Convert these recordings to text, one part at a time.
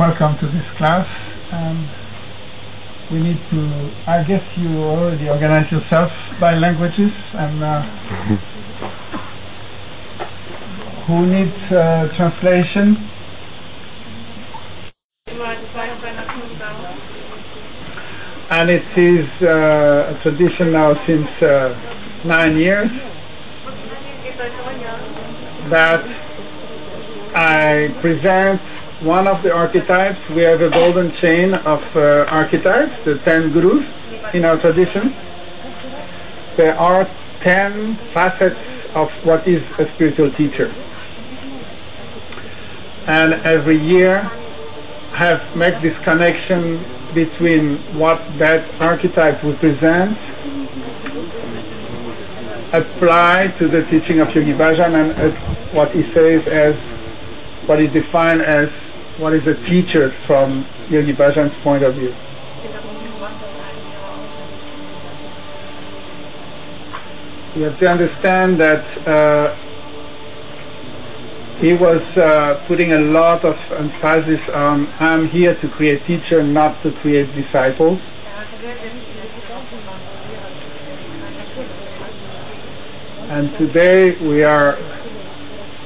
welcome to this class. We need to, I guess you already organize yourself by languages, and who needs translation? And it is a tradition now since 9 years that I present one of the archetypes. We have a golden chain of archetypes, the 10 gurus in our tradition. There are 10 facets of what is a spiritual teacher. And every year I have made this connection between what that archetype represents, apply to the teaching of Yogi Bhajan, and what he says as what is defined as what is a teacher from Yogi Bhajan's point of view. You have to understand that he was putting a lot of emphasis on, I'm here to create teacher, not to create disciples. And today we are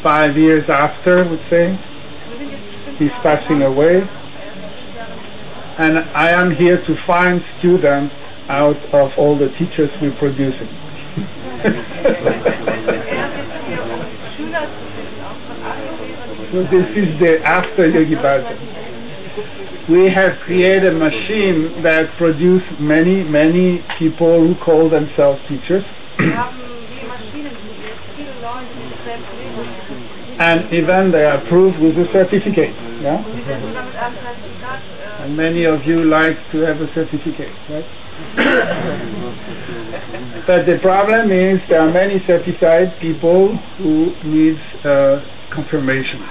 5 years after, I would say. He's passing away. And I am here to find students out of all the teachers we're producing. So this is the after Yogi Bhajan. We have created a machine that produces many, many people who call themselves teachers. And even they are approved with a certificate. Yeah? And many of you like to have a certificate, right? But the problem is there are many certified people who need confirmation.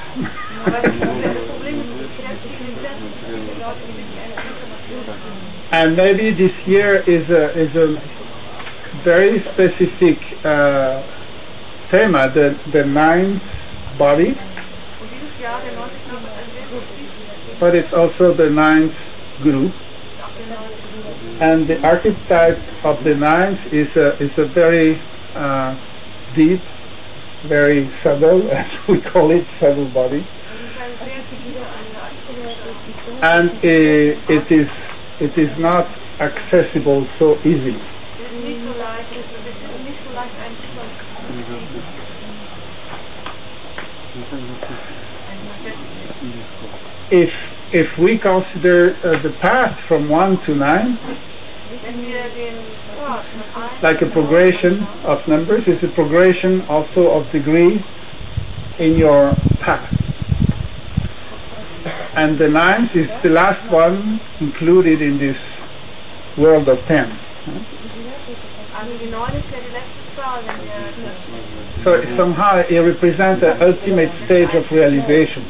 And maybe this year is a very specific thema, the ninth body, but it's also the ninth group. And the archetype of the ninth is a very deep, very subtle, as we call it, subtle body. And it is not accessible so easily. If we consider the path from 1 to 9 like a progression of numbers, it's a progression also of degree in your path. And the 9th is the last one included in this world of 10. So somehow it represents the ultimate stage of realization.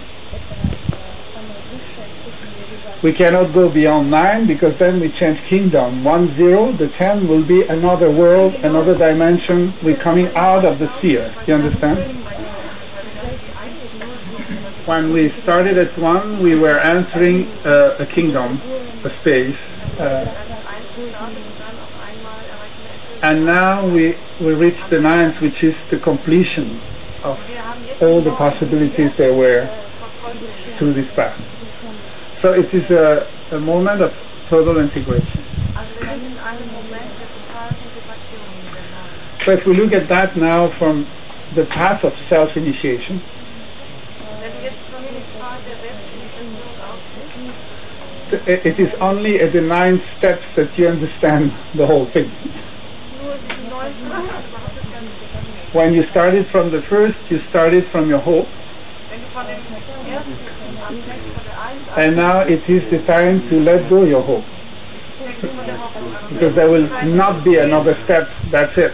We cannot go beyond 9 because then we change kingdom. 1, 0, the 10 will be another world, another dimension. We're coming out of the sphere. You understand? When we started at 1, we were entering a kingdom, a space. And now we reach the 9th, which is the completion of all the possibilities there were through this path. So it is a moment of total integration. So if we look at that now from the path of self-initiation, it is only at the 9 steps that you understand the whole thing. When you started from the first, you started from your hope. And now it is the time to let go your hope. Because there will not be another step, that's it.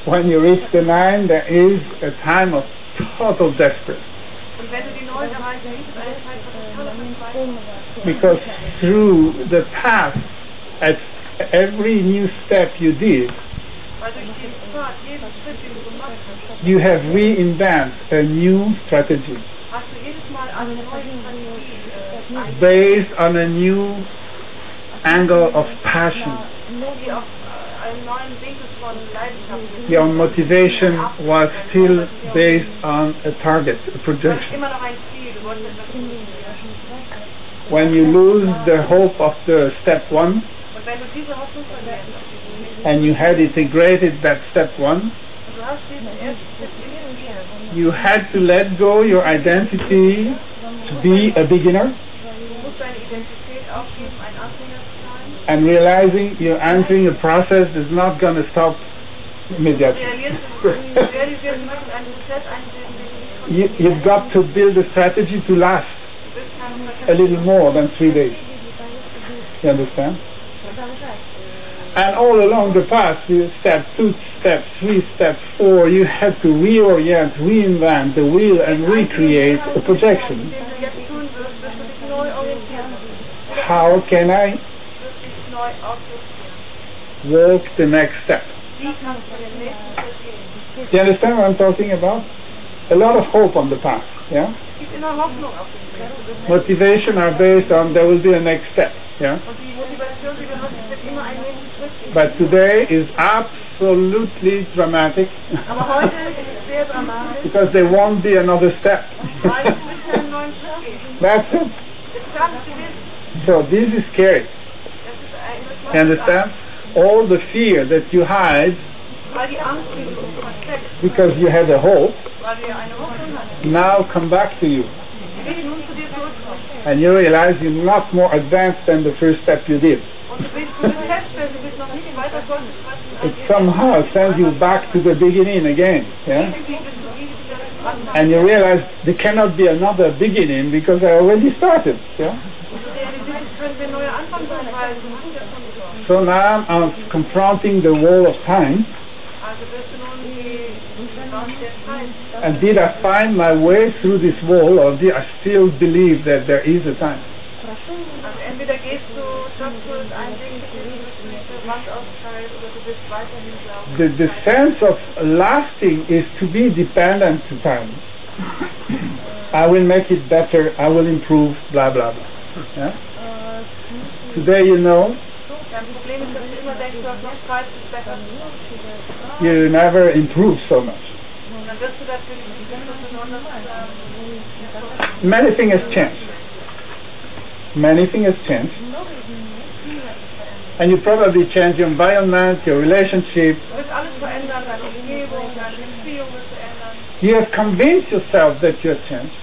When you reach the 9, there is a time of total desperate. Because through the path, at every new step you did, you have reinvented a new strategy. based on a new angle of passion. Your motivation was still based on a target, a projection. When you lose the hope of the step one, and you had integrated that step one, you had to let go your identity to be a beginner, and realizing you're entering a process that's not going to stop immediately. You've got to build a strategy to last a little more than 3 days. You understand? And all along the path, step 2, step 3, step 4, you had to reorient, reinvent the wheel and recreate a projection. How can I walk the next step? Do you understand what I'm talking about? A lot of hope on the path, yeah? Motivation are based on there will be a next step, yeah? But today is absolutely dramatic because there won't be another step. That's it. So this is scary. You understand? All the fear that you hide because you had a hope now come back to you. And you realize you're not more advanced than the first step you did. It somehow sends you back to the beginning again. Yeah? And you realize there cannot be another beginning because I already started. Yeah? So now I'm confronting the wall of time. And did I find my way through this wall, or did I still believe that there is a time? The sense of lasting is to be dependent to time. I will make it better, I will improve, blah blah blah. Yeah? Today you know you never improve so much. Many things has changed. Many things has changed. And you probably change your environment, your relationship. You have convinced yourself that you have changed.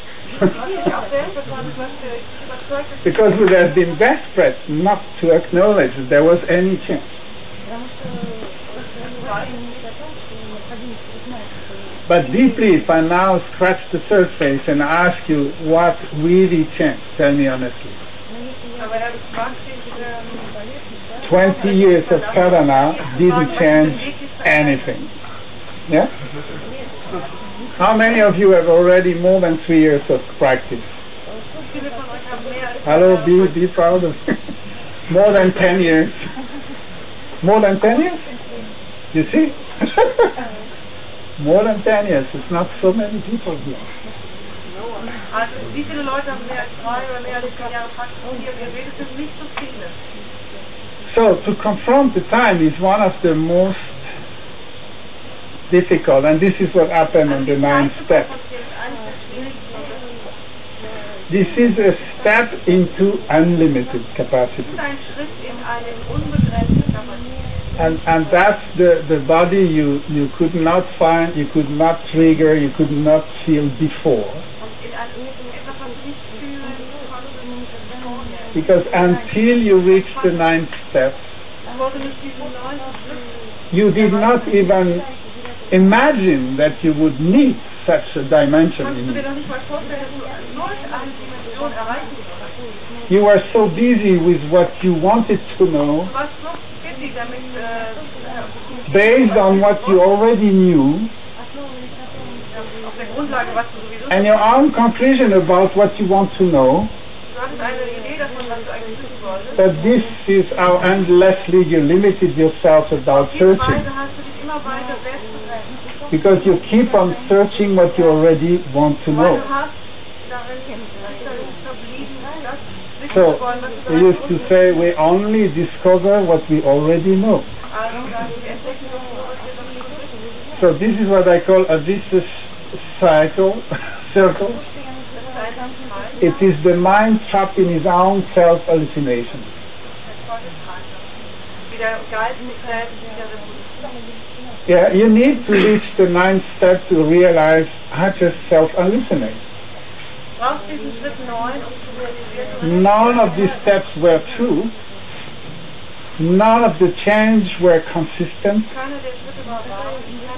Because we have been desperate not to acknowledge that there was any change. But deeply, if I now scratch the surface and ask you what really changed, tell me honestly. 20 years of sadhana didn't change anything. Yeah? How many of you have already more than 3 years of practice? Hello, be proud of you. More than 10 years. More than 10 years? You see? More than 10 years. It's not so many people here. So to confront the time is one of the most difficult, and this is what happened on the 9th step. This is a step into unlimited capacity. And that's the body you could not find, you could not trigger, you could not feel before. Because until you reach the 9th step, you did not even imagine that you would need such a dimension in you. You were so busy with what you wanted to know, based on what you already knew, and your own conclusion about what you want to know, that this is how endlessly you limited yourself about searching. Because you keep on searching what you already want to know. So we used to say we only discover what we already know. So this is what I call a vicious circle. It is the mind trapped in his own self-hallucination. Yeah, you need to reach the ninth step to realize I just self-hallucinate. None of these steps were true. None of the change were consistent.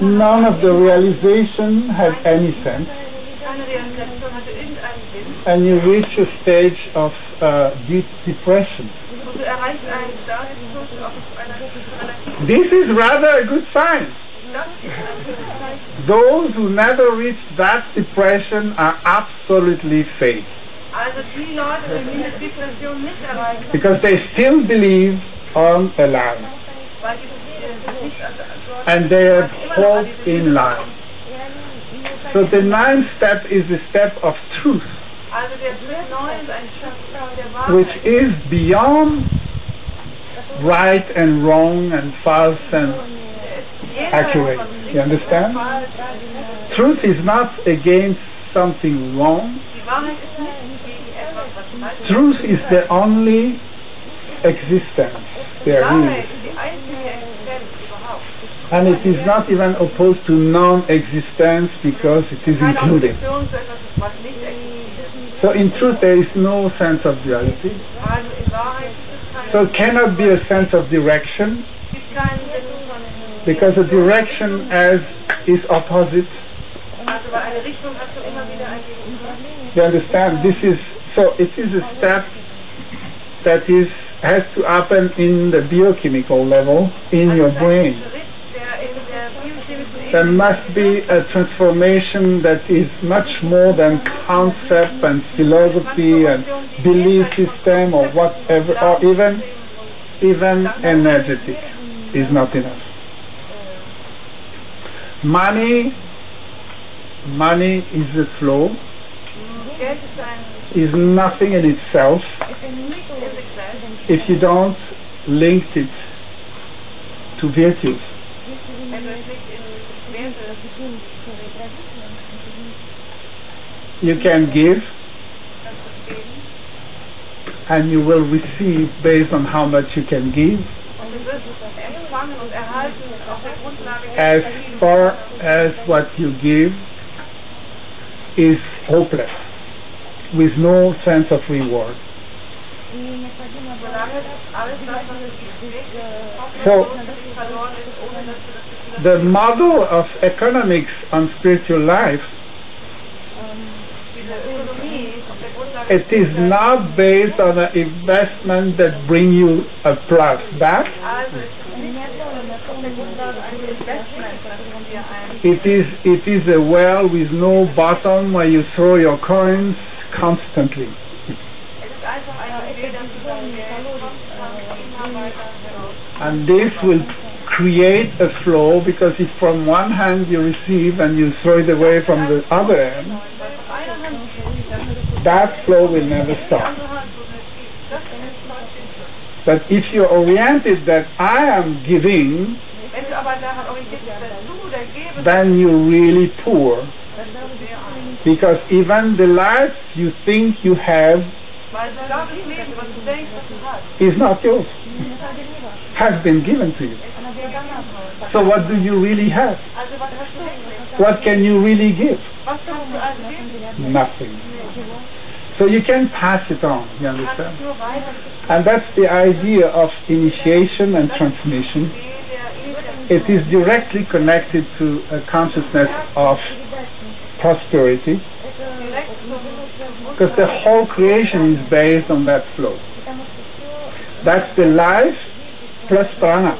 None of the realization had any sense. And you reach a stage of deep depression. This is rather a good sign. Those who never reach that depression are absolutely fake. Because they still believe on a lie. And they have hope in life. So the ninth step is the step of truth, which is beyond right and wrong and false and accurate. You understand? Truth is not against something wrong. Truth is the only existence there is. And it is not even opposed to non-existence because it is included. So in truth there is no sense of duality. So it cannot be a sense of direction, because a direction is opposite. You understand? This is so. It is a step that has to happen in the biochemical level in your brain. There must be a transformation that is much more than concept and philosophy and belief system or whatever, or even energetic is not enough. Money is a flow, is nothing in itself if you don't link it to virtues. You can give and you will receive based on how much you can give. As far as what you give is hopeless, with no sense of reward. So, the model of economics on spiritual life, it is not based on an investment that brings you a plus back. It is a well with no bottom where you throw your coins constantly. And this will create a flow, because if from one hand you receive and you throw it away from the other end, that flow will never stop. But if you're oriented that I am giving, then you're really poor. Because even the life you think you have is not yours. Has been given to you. So what do you really have? What can you really give? Nothing. So you can pass it on, you understand? And that's the idea of initiation and transmission. It is directly connected to a consciousness of prosperity, because the whole creation is based on that flow. That's the life plus prana.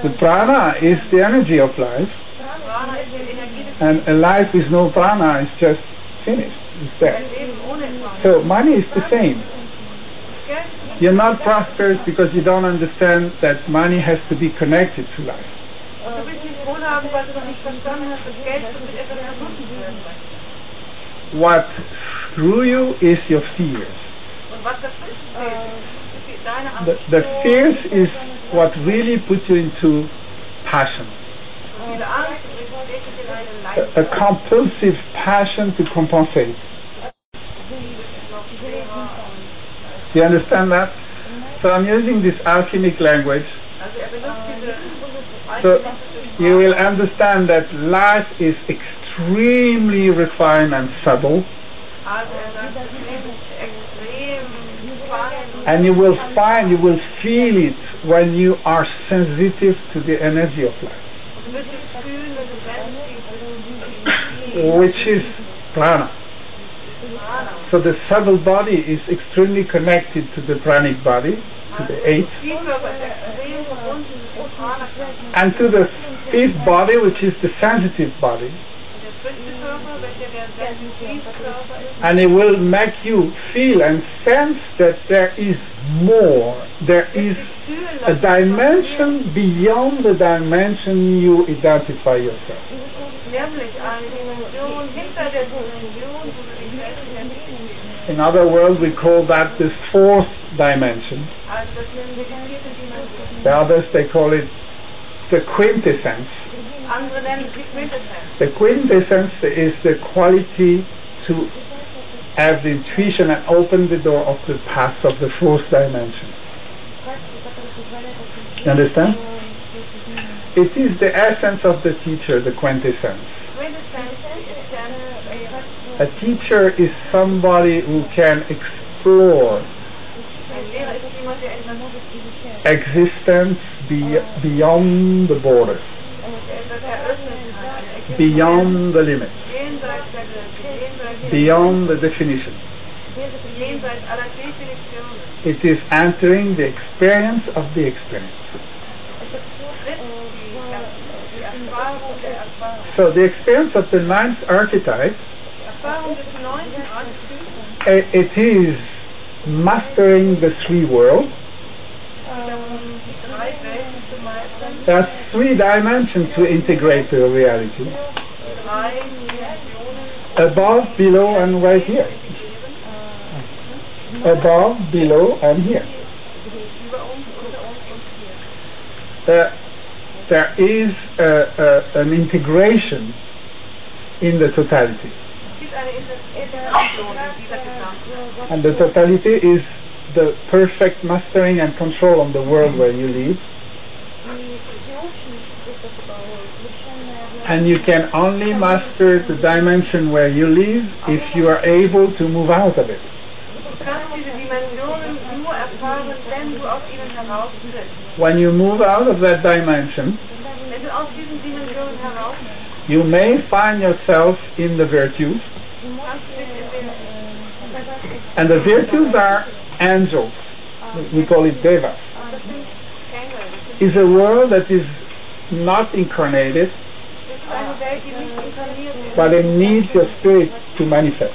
The prana is the energy of life, and a life with no prana is just finished, it's dead. So money is the same. You're not prosperous because you don't understand that money has to be connected to life. what through you is your fears. The fears is what really puts you into passion. A compulsive passion to compensate. Do you understand that? So I'm using this alchemic language. So you will understand that life is extremely refined and subtle. And you will feel it when you are sensitive to the energy of life, which is prana. So the subtle body is extremely connected to the pranic body, to the eighth, and to the fifth body, which is the sensitive body. And it will make you feel and sense that there is more. There is a dimension beyond the dimension you identify yourself. In other words, we call that the fourth dimension. The others, they call it the quintessence. The quintessence is the quality to have the intuition and open the door of the path of the fourth dimension. You understand? It is the essence of the teacher, the quintessence. A teacher is somebody who can explore existence beyond the borders, beyond the limits, beyond the definition. It is entering the experience of the experience. So the experience of the ninth archetype, it is mastering the three worlds. There are three dimensions to integrate the reality: above, below, and right here. Above, below, and here. There is an integration in the totality. And the totality is the perfect mastering and control of the world where you live. And you can only master the dimension where you live if you are able to move out of it. When you move out of that dimension, you may find yourself in the virtues. And the virtues are angels. We call it devas. It's a world that is not incarnated, but it needs your spirit to manifest.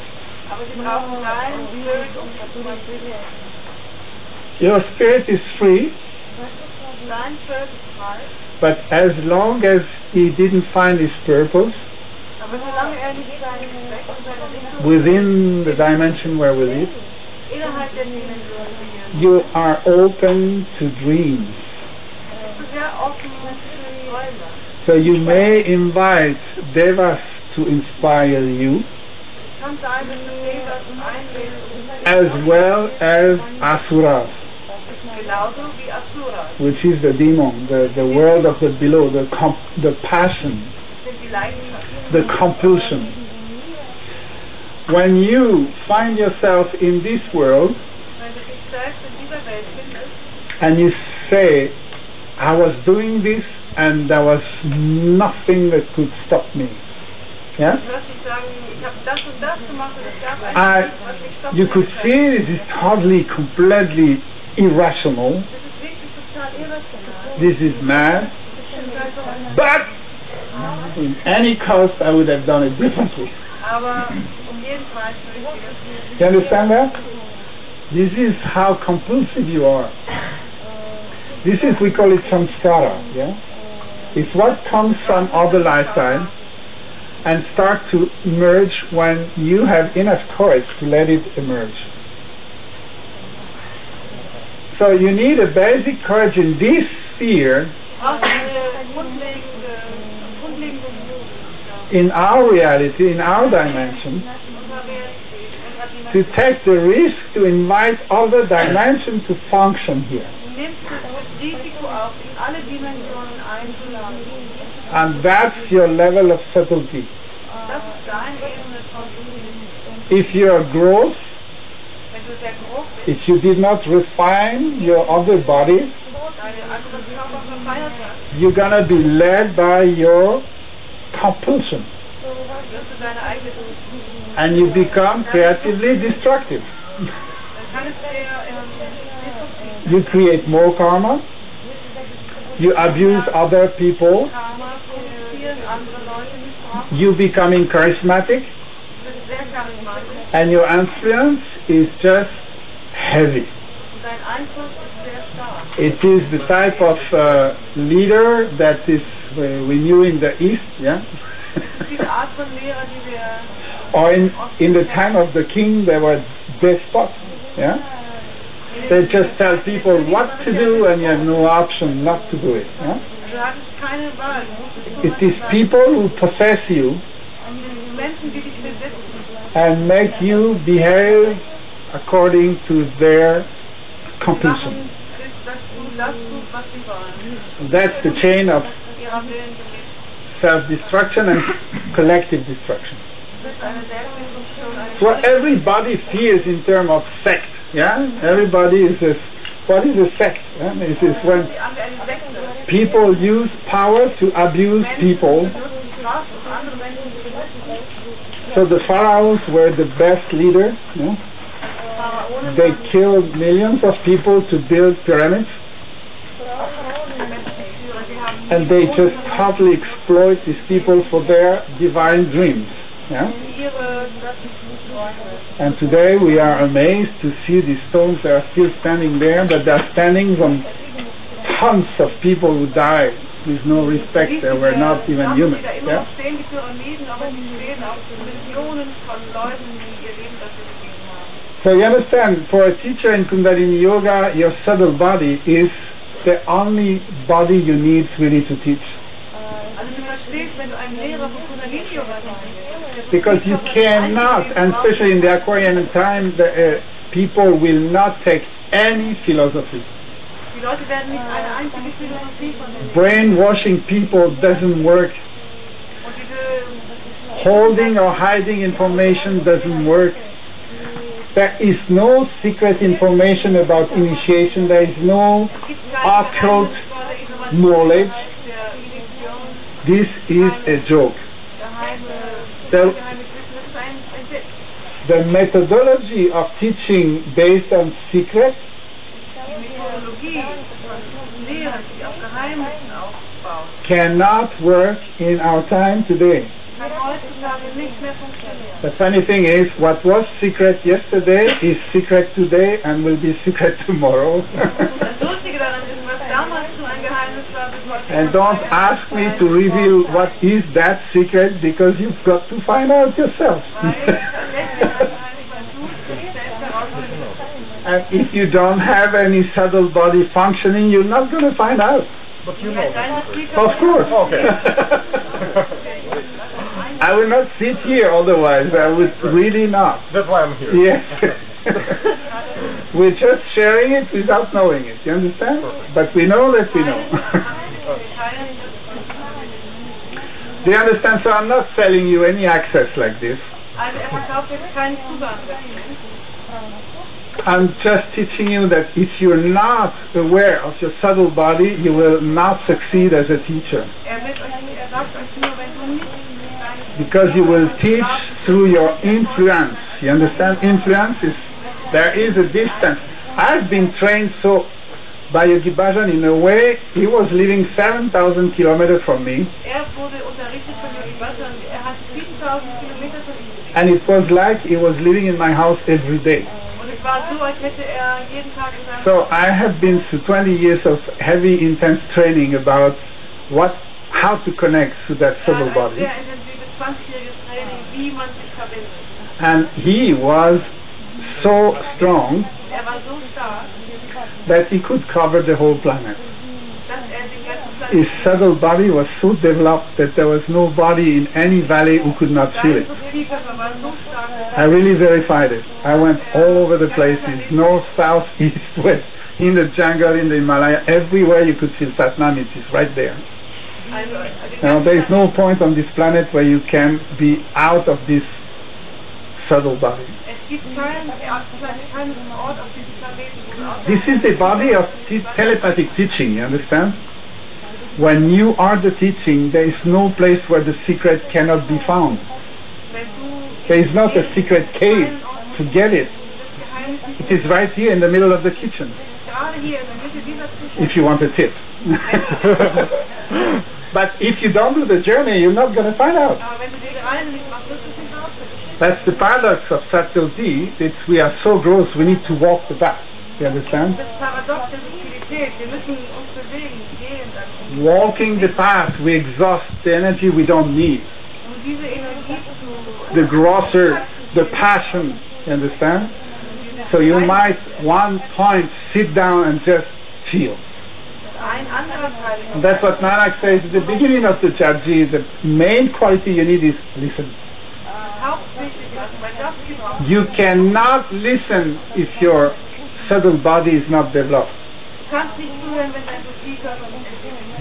Your spirit is free, but as long as he didn't find his purpose within the dimension where we live, you are open to dreams. So you may invite devas to inspire you, as well as asuras, which is the demon, the world of the below, the passion, the compulsion. When you find yourself in this world and you say, I was doing this and there was nothing that could stop me. Yeah? You could see this is totally, completely irrational. This is mad. But in any cost, I would have done it differently. You understand that? This is how compulsive you are. This is, we call it samskara. Yeah? It's what comes from other lifetimes, and start to emerge when you have enough courage to let it emerge. So you need a basic courage in this sphere, in our reality, in our dimension, to take the risk to invite other dimensions to function here. And that's your level of subtlety. If you are gross, if you did not refine your other body, you're going to be led by your compulsion. And you become creatively destructive. You create more karma, you abuse other people, you becoming charismatic, and your influence is just heavy. It is the type of leader that is we knew in the East, yeah? Or in the time of the king there were despots, yeah? They just tell people what to do and you have no option not to do it. Yeah? It is people who possess you and make you behave according to their compulsion. That's the chain of self-destruction and collective destruction. So everybody fears in terms of sect. Yeah, everybody is a, what is a sect? Yeah? It is when people use power to abuse people. So the pharaohs were the best leaders. Yeah? They killed millions of people to build pyramids, and they just totally exploit these people for their divine dreams. Yeah? And today we are amazed to see these stones that are still standing there, but they are standing from tons of people who died with no respect. They were not even human. Yeah? So you understand, for a teacher in Kundalini Yoga, your subtle body is the only body you need really to teach. Because you cannot, and especially in the Aquarian time, the, people will not take any philosophy. Brainwashing people doesn't work. Holding or hiding information doesn't work. There is no secret information about initiation. There is no occult knowledge. This is a joke. The methodology of teaching based on secret cannot work in our time today. The funny thing is, what was secret yesterday is secret today and will be secret tomorrow. And don't ask me to reveal what is that secret, because you've got to find out yourself. And if you don't have any subtle body functioning, you're not going to find out. But you know that. Of course. Okay. I will not sit here otherwise. I would really not. That's why I'm here. Yes. We're just sharing it without knowing it. You understand? Perfect. But we know that we know. Do you understand? So I'm not selling you any access like this. I'm just teaching you that if you're not aware of your subtle body, you will not succeed as a teacher. Because you will teach through your influence. You understand? Influence is, there is a distance. I've been trained so by Yogi Bhajan in a way. He was living 7,000 kilometers from me. And it was like he was living in my house every day. So I have been through 20 years of heavy, intense training about how to connect to that subtle body. 20-jähriges Training, wie man sich verbindet. And he was so strong War so stark, that he could cover the whole planet. dass den ganzen His Planeten subtle body was so developed that there was nobody in any valley who could not feel it. Körper war so stark, I really verified it. I went all over the places, north, south, east, west, in the jungle, in the Himalaya, everywhere you could feel Satnam, it is right there. Now, there is no point on this planet where you can be out of this subtle body. Es gibt keinen Ort auf diesem Planeten, wo du This is the body of telepathic teaching, you understand? When you are the teaching, there is no place where the secret cannot be found. There is not a secret cave to get it. It is right here in the middle of the kitchen, if you want a tip. But if you don't do the journey, you're not going to find out. That's the paradox of subtlety, that we are so gross, we need to walk the path. You understand? Walking the path, we exhaust the energy we don't need. The grosser, the passion, you understand? So you might one point sit down and just feel. And that's what Nanak says at the beginning of the Chapji, the main quality you need is listen. You cannot listen if your subtle body is not developed.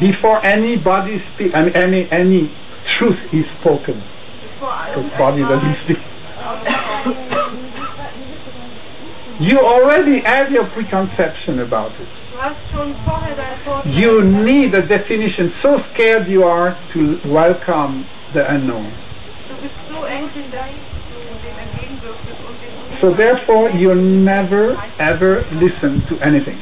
Before any body speak, any truth is spoken, because body doesn't speak. You already have your preconception about it. You need a definition. So scared you are to welcome the unknown. So therefore you never ever listen to anything.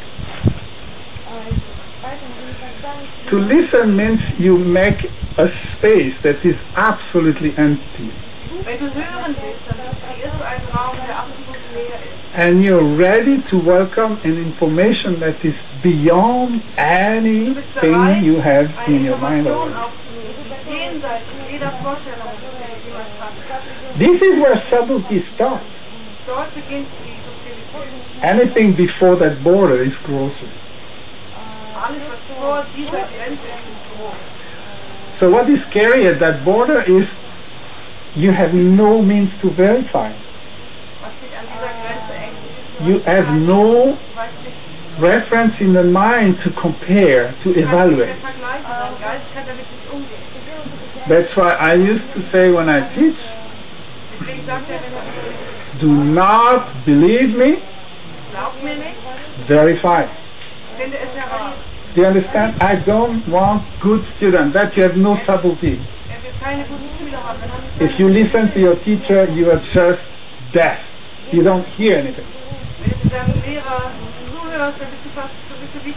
To listen means you make a space that is absolutely empty. And you're ready to welcome an information that is beyond anything you have in your mind already. This is where subtlety starts. Anything before that border is grosser. So what is scary at that border is you have no means to verify. You have no reference in the mind to compare, to evaluate. That's why I used to say when I teach, do not believe me, verify. Do you understand? I don't want good students, that you have no subtlety. If you listen to your teacher, you are just deaf. You don't hear anything.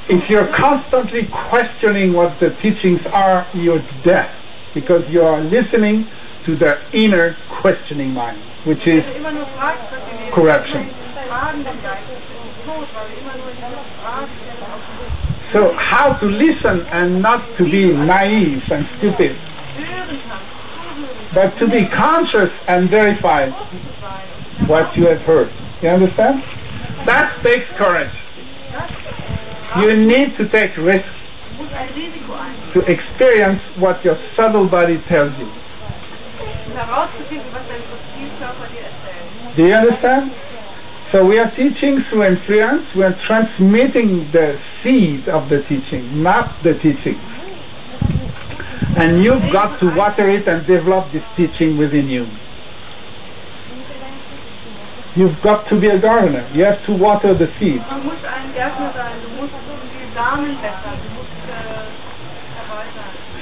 If you're constantly questioning what the teachings are, you're deaf, because you are listening to the inner questioning mind, which is corruption. So how to listen and not to be naive and stupid, but to be conscious and verify what you have heard. You understand? That takes courage. You need to take risks to experience what your subtle body tells you. Do you understand? So we are teaching through influence, we are transmitting the seed of the teaching, not the teaching. And you've got to water it and develop this teaching within you. You've got to be a gardener. You have to water the seed.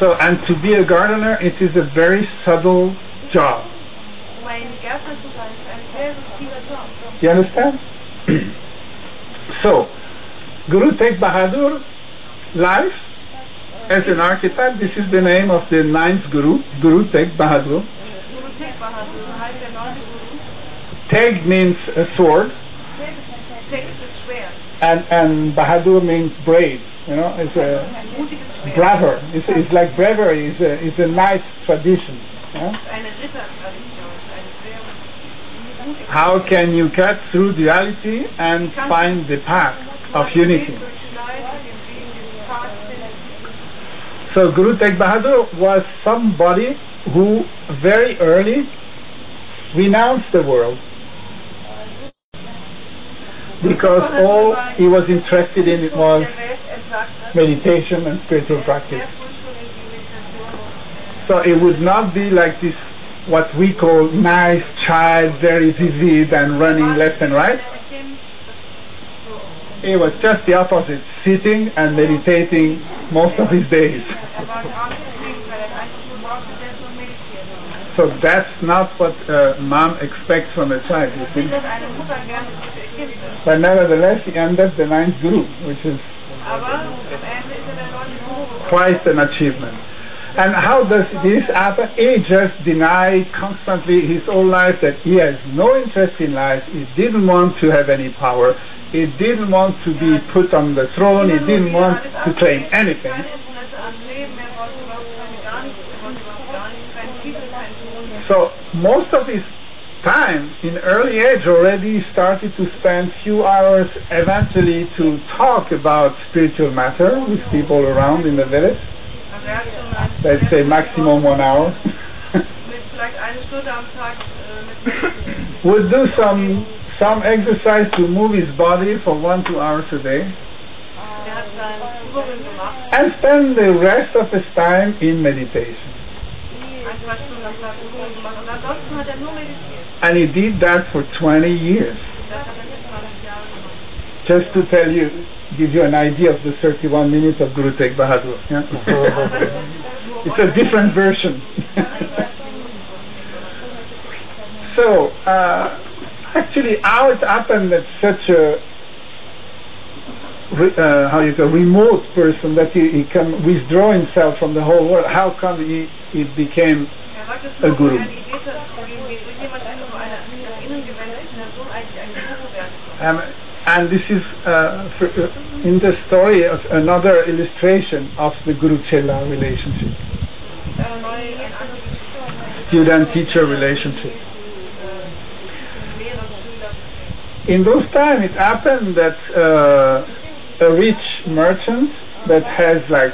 So, and to be a gardener, it is a very subtle job. You understand? So, Guru Tegh Bahadur, life as an archetype, this is the name of the 9th Guru, Guru Tegh Bahadur. Tegh means a sword, and Bahadur means brave. You know, it's a braver. It's like bravery is a nice tradition. Yeah? How can you cut through duality and find the path of unity? So Guru Tegh Bahadur was somebody who very early renounced the world, because all he was interested in was meditation and spiritual practice. So it would not be like this, what we call nice child, very vivid and running left and right. It was just the opposite, sitting and meditating most of his days. So that's not what mom expects from a child, you see. But nevertheless, he ended the 9th Guru, which is quite an achievement. And how does this happen? He just denied constantly his whole life that he has no interest in life. He didn't want to have any power. He didn't want to be put on the throne. He didn't want to claim anything. So most of his time in early age already started to spend few hours eventually to talk about spiritual matter with people around in the village. Let's say maximum 1 hour. Would do some exercise to move his body for 1-2 hours a day, and spend the rest of his time in meditation. And he did that for 20 years. Just to tell you, give you an idea of the 31 minutes of Guru Tegh Bahadur. Yeah? It's a different version. So, actually, how it happened that such a remote person, that he can withdraw himself from the whole world, how come he became a guru? And this is in the story of another illustration of the Guru-Chela relationship, student-teacher relationship. In those times, it happened that a rich merchant that has like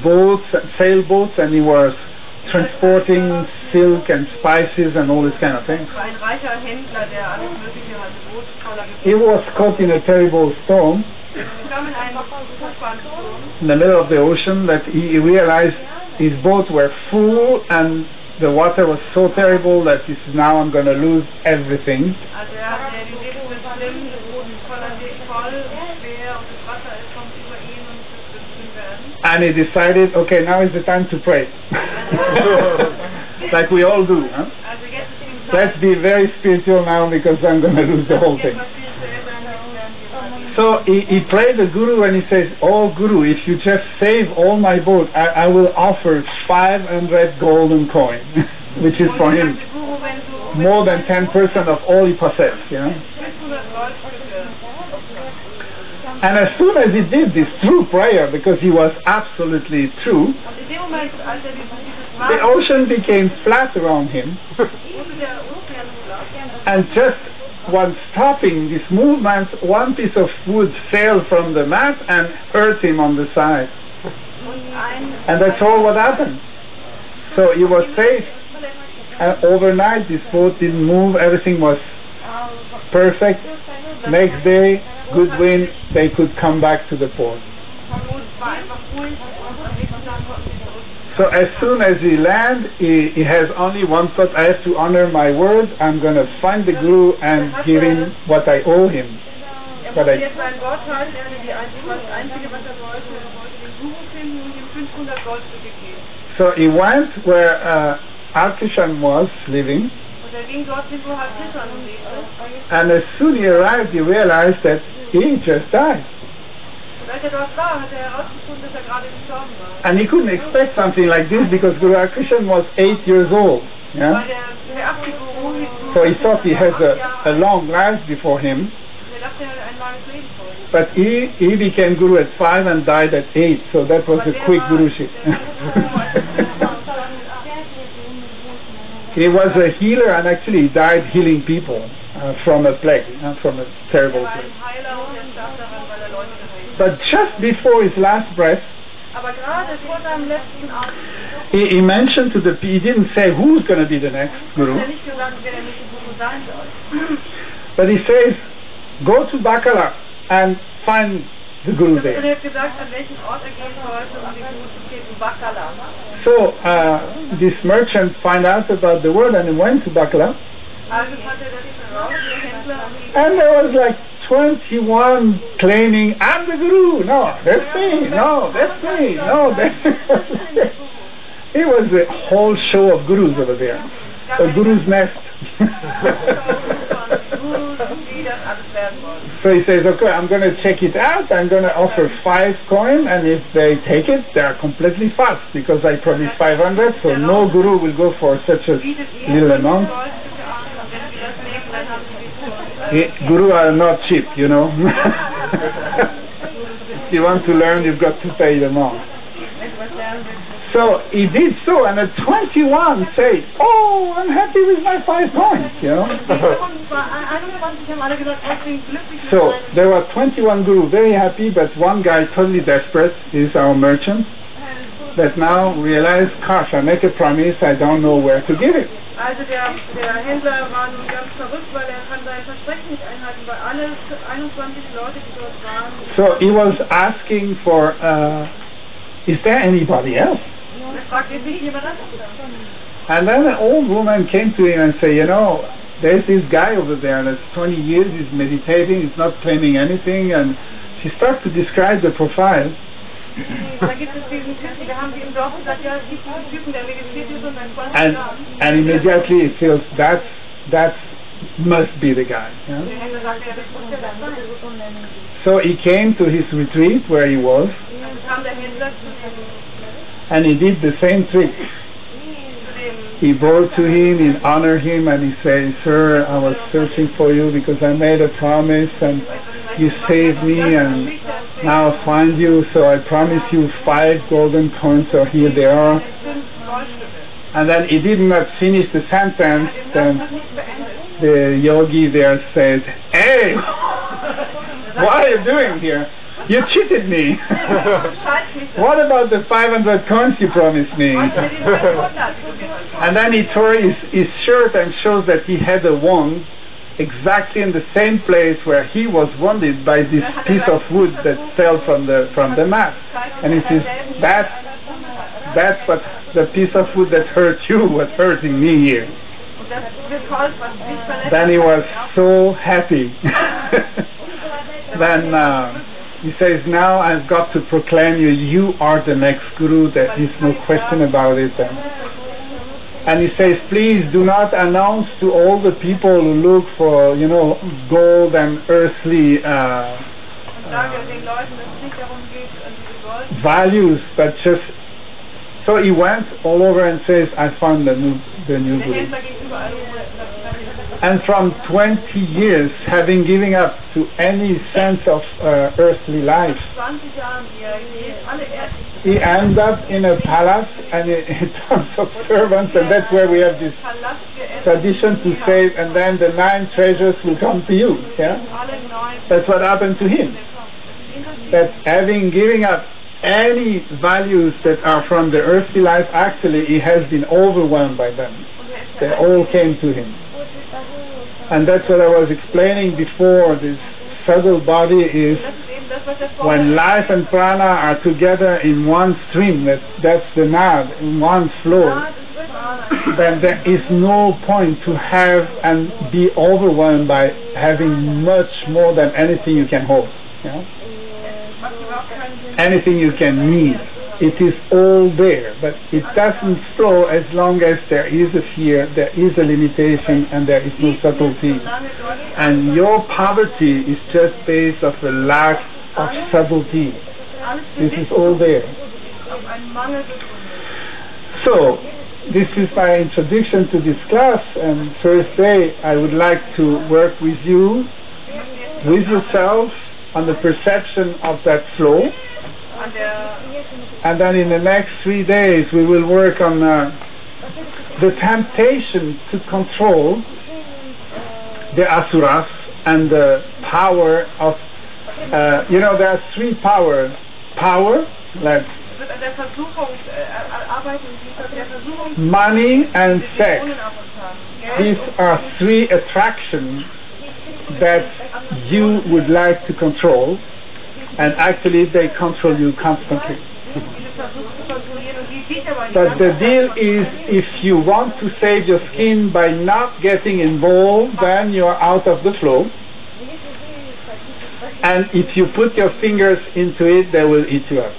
boats, sailboats, and he was transporting silk and spices and all this kind of things. He was caught in a terrible storm in the middle of the ocean, that he realized his boat were full and the water was so terrible that he said, now I'm going to lose everything. And he decided, okay, now is the time to pray. Like we all do. Huh? Let's be very spiritual now, because I'm going to lose the whole thing. So he prayed the Guru, and he says, oh Guru, if you just save all my boat, I will offer 500 golden coins, which is for him more than 10% of all he possessed. You know? And as soon as he did this true prayer, because he was absolutely true, the ocean became flat around him, and just while stopping this movement, one piece of wood fell from the mat and hurt him on the side. And that's all what happened. So he was safe, and overnight this boat didn't move, everything was perfect. Next day, good wind, they could come back to the port. So as soon as he lands, he has only one thought: I have to honor my word. I'm going to find the Guru and give him what I owe him. So he went where Arkishan was living, and as soon as he arrived, he realized that he just died. And he couldn't expect something like this, because Guru Arkishan was 8 years old. Yeah? So he thought he has a long life before him. But he became Guru at 5 and died at 8, so that was a quick Guruship. He was a healer, and actually he died healing people from a plague, from a terrible plague. But just before his last breath, he mentioned to the people, he didn't say who's going to be the next guru, but he says, go to Bakala and find the guru there. So this merchant found out about the word and he went to Bakala, and there was like 21 claiming, I'm the guru, no, that's me, no, that's me, no, that's me. It was a whole show of gurus over there, a guru's nest. So he says, okay, I'm going to check it out, I'm going to offer 5 coins, and if they take it, they are completely fast, because I promised 500, so no guru will go for such a little amount. Guru are not cheap, you know. If you want to learn, you've got to pay them all. So he did so, and at 21 said, oh, I'm happy with my 5 coins, you know. So there were 21 gurus very happy, but one guy totally desperate is our merchant, that now realized, gosh, I make a promise, I don't know where to give it. Also der Händler war nun ganz verrückt, weil kann sein Versprechen nicht einhalten, weil alle 21 Leute, die dort waren. So he was asking for, is there anybody else? And then an old woman came to him and said, you know, there's this guy over there that's 20 years, he's meditating, he's not claiming anything, and she started to describe the profile. And immediately he feels that must be the guy. Yeah? So he came to his retreat where he was, and he did the same trick. He brought to him, he honored him, and he said, sir, I was searching for you because I made a promise and you saved me, and now I find you, so I promise you 5 golden coins, so here they are. And then he did not finish the sentence, then the yogi there said, hey, what are you doing here? You cheated me. What about the 500 coins you promised me? And then he tore his shirt and shows that he had a wound exactly in the same place where he was wounded by this piece of wood that fell from the mat. And he says, that's what the piece of wood that hurt you was hurting me here. Then he was so happy. Then he says, now I've got to proclaim you, you are the next guru, there is no question about it. And he says, please do not announce to all the people who look for, you know, gold and earthly values, but just... So he went all over and says, I found the new guru. And from 20 years, having given up to any sense of earthly life, he ends up in a palace and in terms of servants, and that's where we have this tradition to say, and then the 9 treasures will come to you. Yeah? That's what happened to him. That having given up any values that are from the earthly life, actually he has been overwhelmed by them. They all came to him. And that's what I was explaining before. This subtle body is when life and prana are together in one stream, that's the nad, in one flow, then there is no point to have and be overwhelmed by having much more than anything you can hold. Yeah? Anything you can need. It is all there, but it doesn't flow as long as there is a fear, there is a limitation, and there is no subtlety. And your poverty is just based on a lack of subtlety. This is all there. So, this is my introduction to this class, and Thursday I would like to work with you, with yourself, on the perception of that flow. And then in the next 3 days we will work on the temptation to control the asuras and the power of, there are three power, like money and sex. These are three attractions that you would like to control, and actually they control you constantly. But the deal is, if you want to save your skin by not getting involved, then you are out of the flow. And if you put your fingers into it, they will eat you up.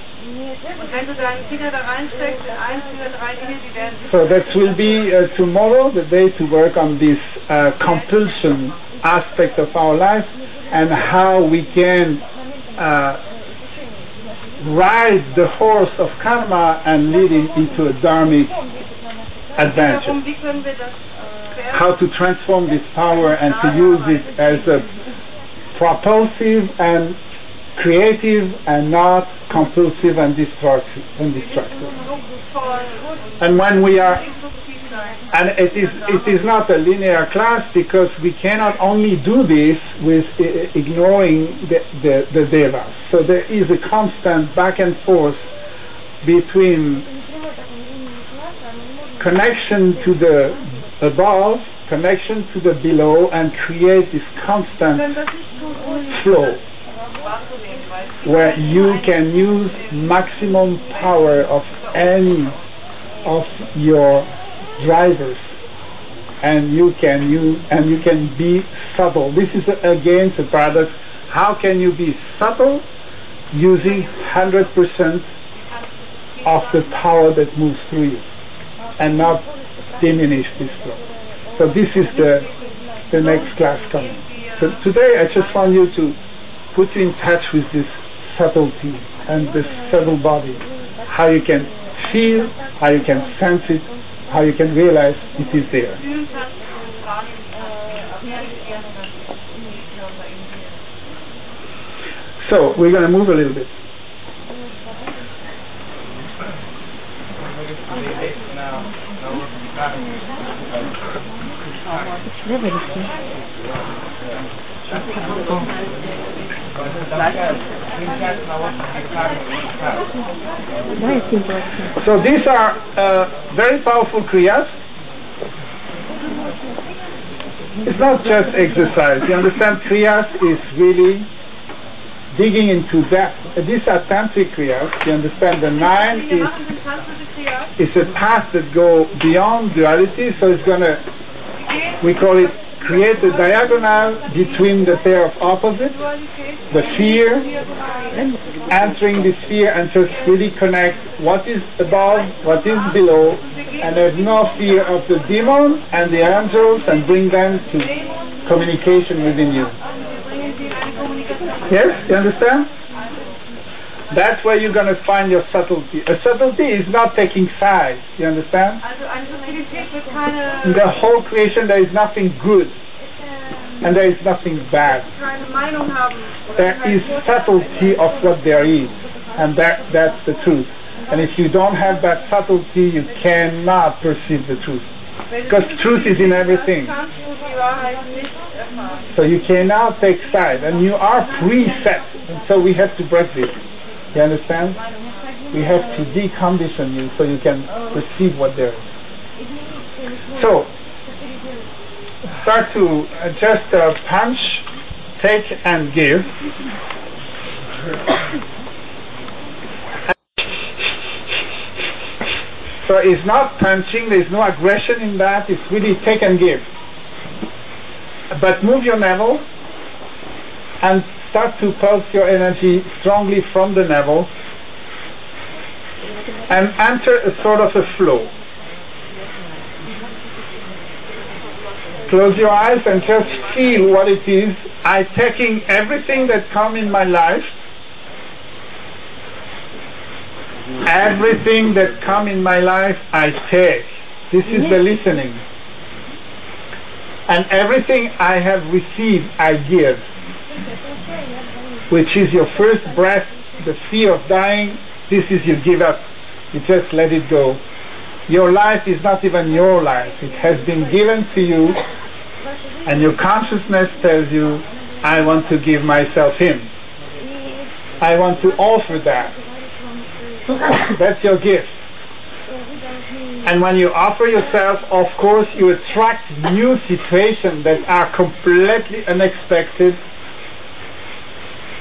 So that will be tomorrow, the day to work on this compulsion aspect of our life, and how we can ride the horse of karma and lead it into a dharmic adventure. How to transform this power and to use it as a propulsive and creative and not compulsive and destructive. And when we are, and it is not a linear class, because we cannot only do this with ignoring the devas. So there is a constant back and forth between connection to the above, connection to the below, and create this constant flow where you can use maximum power of any of your drivers, and you can be subtle. This is again the paradox. How can you be subtle using 100% of the power that moves through you and not diminish this flow? So this is the next class coming. So today I just want you to put you in touch with this subtlety and this subtle body, how you can feel, how you can sense it, how you can realize it is there. So we're going to move a little bit. So these are very powerful kriyas. It's not just exercise. You understand, kriyas is really digging into depth. These are tantric kriyas. You understand, the 9 is a path that go beyond duality. So it's going to, we call it, create a diagonal between the pair of opposites, the fear, entering this fear and just really connect what is above, what is below, and have no fear of the demon and the angels, and bring them to communication within you. Yes, you understand? That's where you're going to find your subtlety. A subtlety is not taking sides, you understand? In the whole creation there is nothing good and there is nothing bad. There is subtlety of what there is, and that's the truth. And if you don't have that subtlety, you cannot perceive the truth. Because truth is in everything. So you cannot take side, and you are preset, and so we have to break this. You understand? We have to decondition you so you can perceive what there is. So, start to just punch, take and give. So it's not punching, there's no aggression in that, it's really take and give. But move your navel and start to pulse your energy strongly from the navel and enter a sort of a flow. Close your eyes and just feel what it is. I'm taking everything that comes in my life. Everything that comes in my life, I take. This is the listening. And everything I have received, I give. Which is your first breath, the fear of dying. This is you give up. You just let it go. Your life is not even your life. It has been given to you, and your consciousness tells you, I want to give myself in. I want to offer that. That's your gift. And when you offer yourself, of course, you attract new situations that are completely unexpected.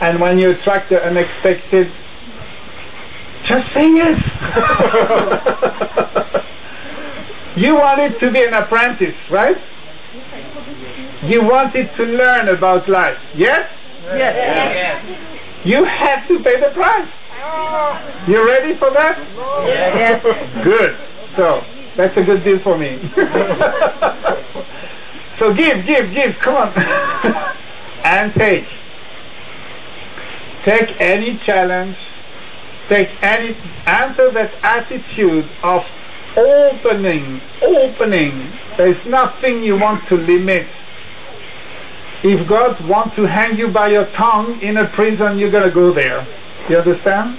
And when you attract the unexpected, just say yes. You wanted to be an apprentice, right? You wanted to learn about life, yes? Yes. Yes. You have to pay the price. You ready for that? Yes. Good. So, that's a good deal for me. So give, come on. And take. Take any challenge. Take any, answer that attitude of opening. There's nothing you want to limit. If God wants to hang you by your tongue in a prison, you're going to go there. You understand?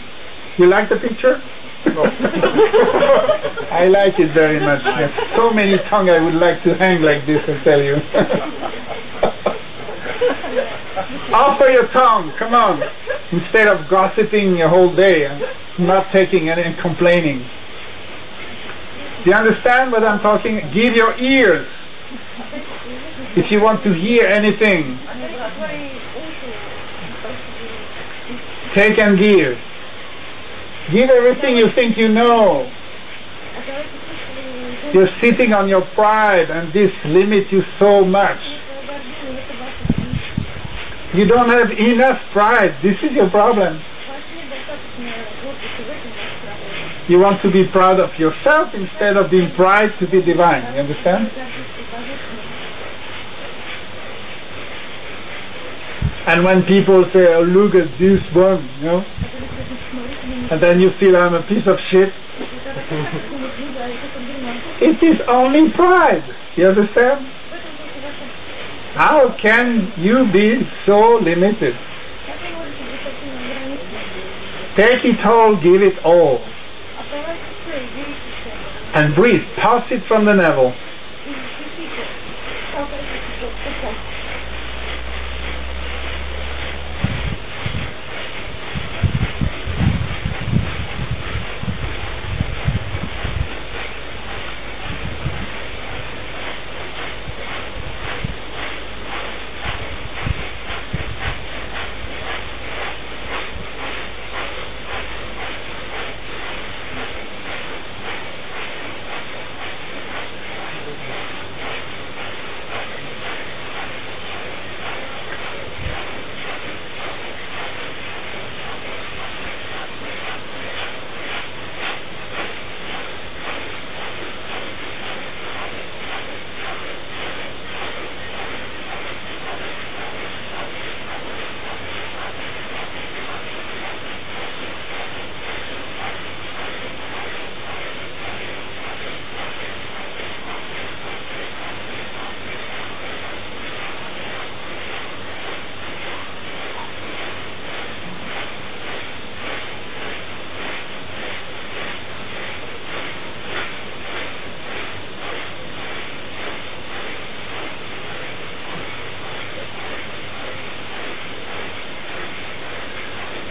You like the picture? No. I like it very much. There's so many tongues I would like to hang like this and tell you. Offer your tongue, come on. Instead of gossiping a whole day and not taking any and complaining. Do you understand what I'm talking? Give your ears. If you want to hear anything, take and give. Give everything you think you know. You're sitting on your pride and this limits you so much. You don't have enough pride. This is your problem. You want to be proud of yourself instead of being proud to be divine. You understand? And when people say, oh, look at this one, you know, and then you feel I'm a piece of shit, it is only pride. You understand? How can you be so limited? Take it all, give it all. And breathe. Pass it from the navel.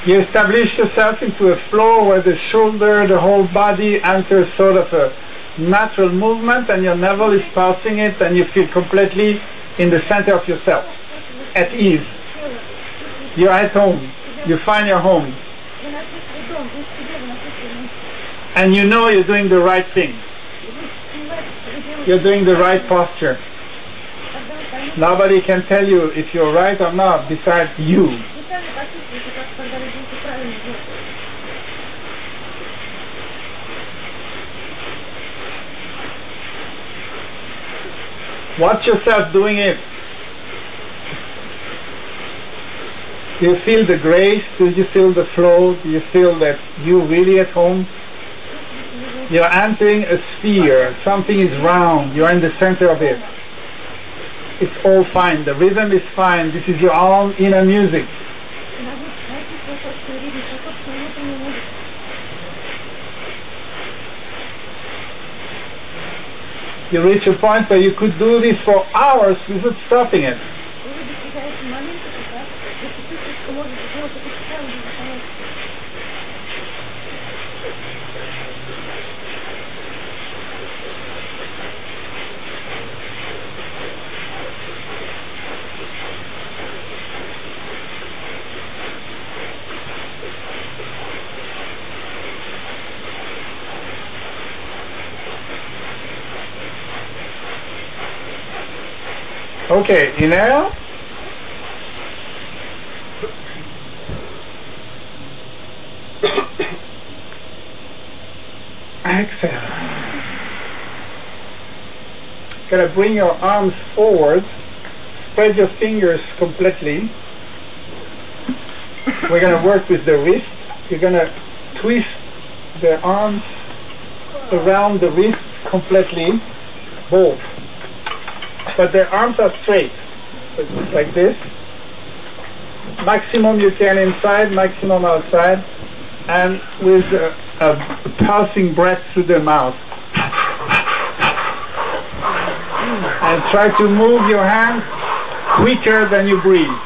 You establish yourself into a flow where the shoulder, the whole body enters sort of a natural movement, and your navel is passing it, and you feel completely in the center of yourself, at ease. You're at home. You find your home. And you know you're doing the right thing. You're doing the right posture. Nobody can tell you if you're right or not besides you. Watch yourself doing it. Do you feel the grace? Do you feel the flow? Do you feel that you're really at home? You're entering a sphere. Something is round. You're in the center of it. It's all fine. The rhythm is fine. This is your own inner music. You reach a point where you could do this for hours without stopping it. Okay, inhale. Exhale. Gonna bring your arms forward. Spread your fingers completely. We're gonna work with the wrist. You're gonna twist the arms around the wrist completely, both. But the arms are straight, so it's like this. Maximum you can inside, maximum outside, and with a pulsing breath through the mouth. And try to move your hands quicker than you breathe.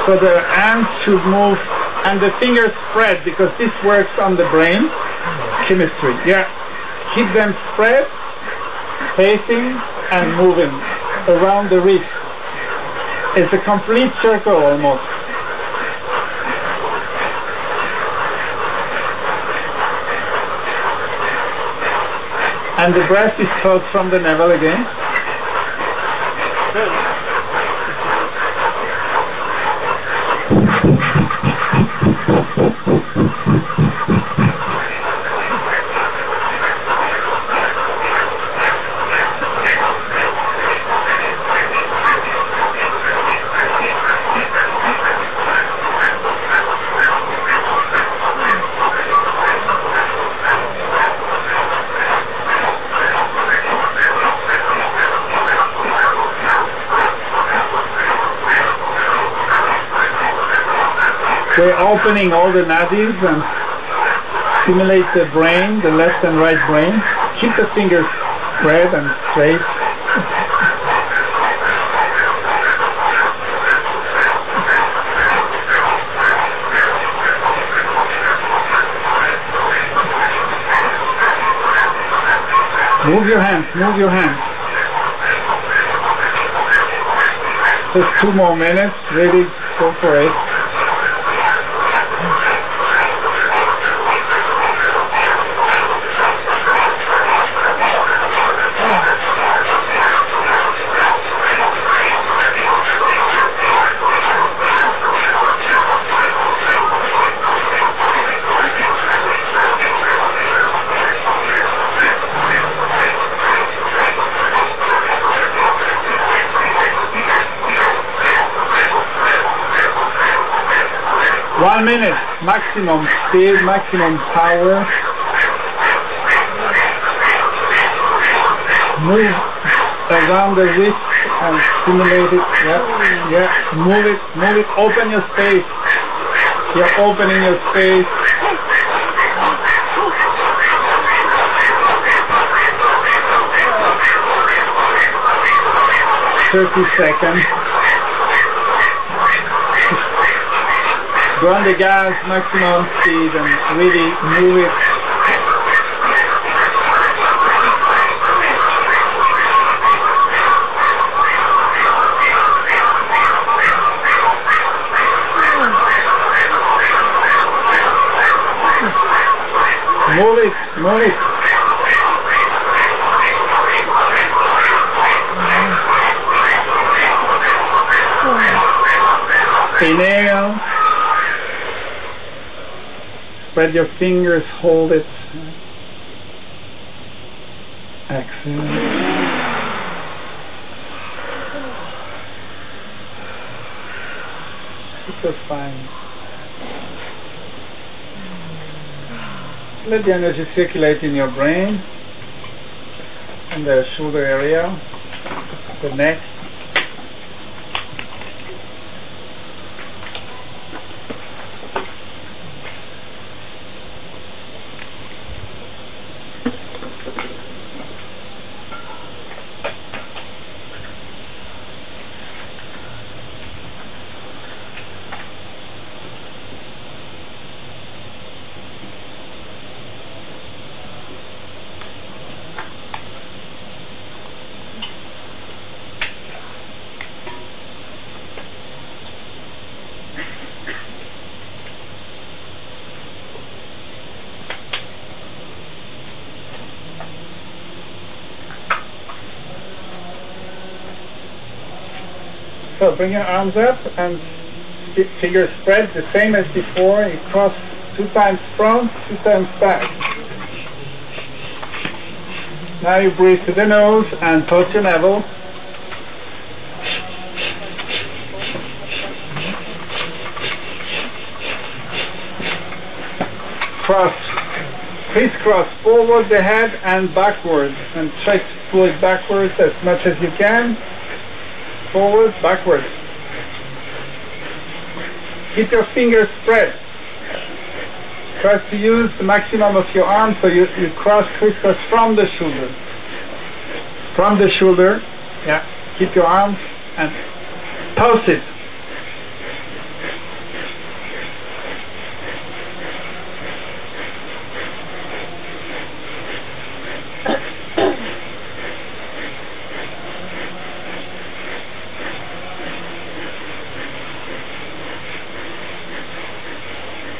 So the hands should move, and the fingers spread, because this works on the brain chemistry. Yeah. Keep them spread, facing and moving around the wrist. It's a complete circle almost. And the breath is held from the navel again. We're opening all the nadis and stimulate the brain, the left and right brain. Keep the fingers spread and straight. Move your hands, move your hands. Just 2 more minutes, really go for it. One minute, maximum speed, maximum power. Move around the wrist and stimulate it. Yeah, move it, open your space. You're opening your space. "30 seconds. Go on the gas, maximum speed, and really move it. Move it, move it. Inhale. Spread your fingers, hold it. Exhale. Super fine. Let the energy circulate in your brain, in the shoulder area, the neck. So bring your arms up and fingers spread the same as before. You cross 2 times front, 2 times back. Now you breathe to the nose and touch your navel. Crisscross forward the head and backwards, and try to pull it backwards as much as you can. Forward, backwards. Keep your fingers spread. Try to use the maximum of your arm so you crisscross from the shoulder. From the shoulder, yeah. Keep your arms and pulse it.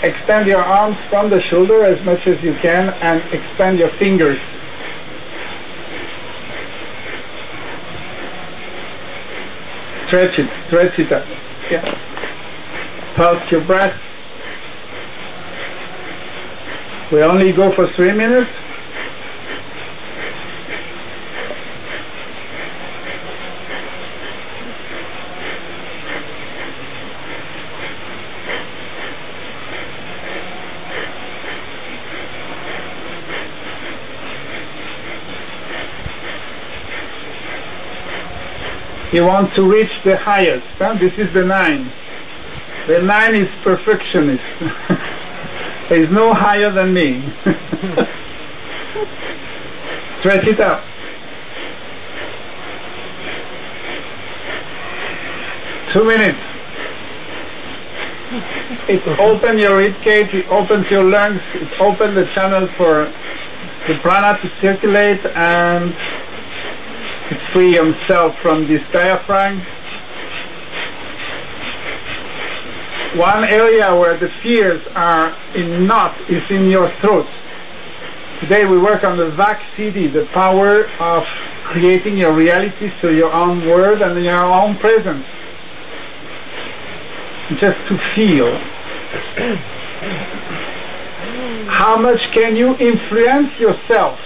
Extend your arms from the shoulder as much as you can and expand your fingers. Stretch it up. Yeah. Pulse your breath. We only go for 3 minutes. You want to reach the highest. Huh? This is the 9. The 9 is perfectionist. There is no higher than me. Stretch it up. Two minutes. It opens your ribcage, it opens your lungs, it opens the channel for the prana to circulate, and free yourself from this diaphragm. One area where the fears are in knot is in your throat. Today we work on the VAC CD, the power of creating your reality through your own word and your own presence. Just to feel. How much can you influence yourself?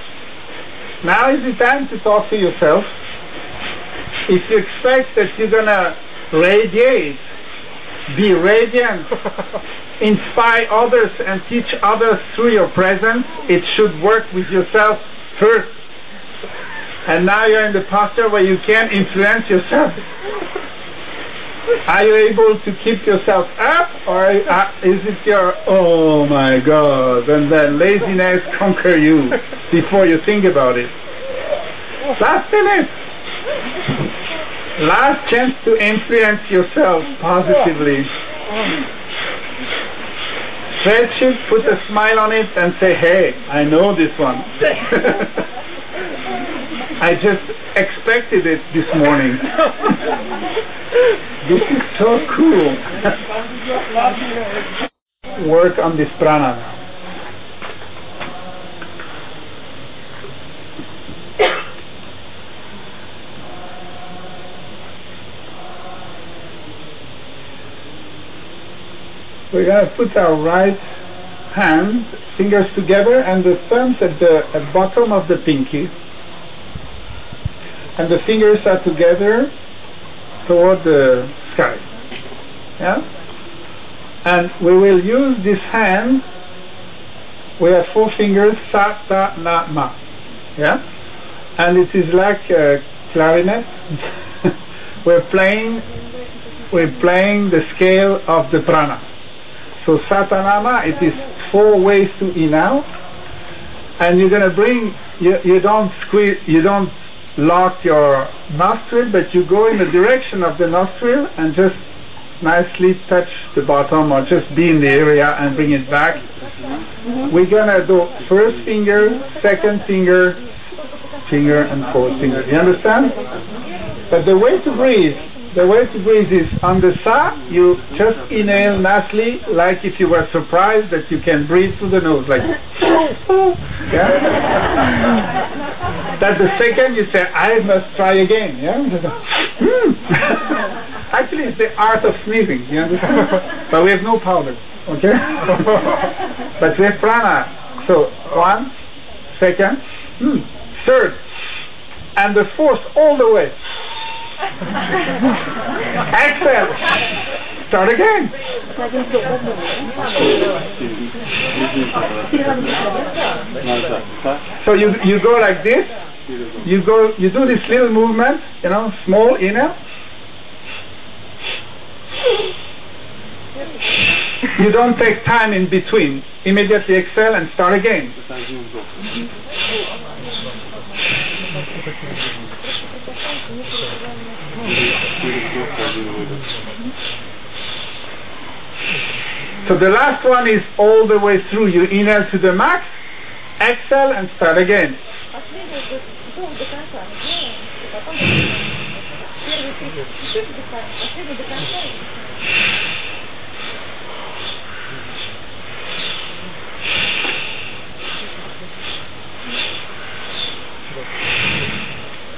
Now is the time to talk to yourself. If you expect that you're going to radiate, be radiant, inspire others and teach others through your presence, it should work with yourself first. And now you're in the posture where you can influence yourself. Are you able to keep yourself up, or is it your, oh my God, and then laziness conquer you before you think about it? Last minute. Last chance to influence yourself positively. Stretch it, put a smile on it and say, hey, I know this one. I just expected it this morning. This is so cool. Work on this prana now. We're going to put our right hand, fingers together, and the thumbs at the bottom of the pinky. And the fingers are together toward the sky. Yeah? And we will use this hand. We have 4 fingers, sa, ta, na, ma. Yeah? And it is like a clarinet. We're playing the scale of the prana. So satanama, it is 4 ways to inhale, and you're going to bring, you don't squeeze, you don't lock your nostril, but you go in the direction of the nostril and just nicely touch the bottom, or just be in the area and bring it back. We're going to do first finger, second finger, and fourth finger. You understand? But the way to breathe is on the sa, you just inhale nicely, like if you were surprised that you can breathe through the nose, like yeah? That's the second you say, I must try again. Yeah? Actually, it's the art of sneezing, you understand? But we have no powder, okay? But we have prana. So, 1, 2nd, third, and the 4th all the way. Exhale. Start again. So you go like this. You do this little movement, small inhale. You don't take time in between. Immediately exhale and start again. So the last one is all the way through. You inhale to the max, exhale and start again.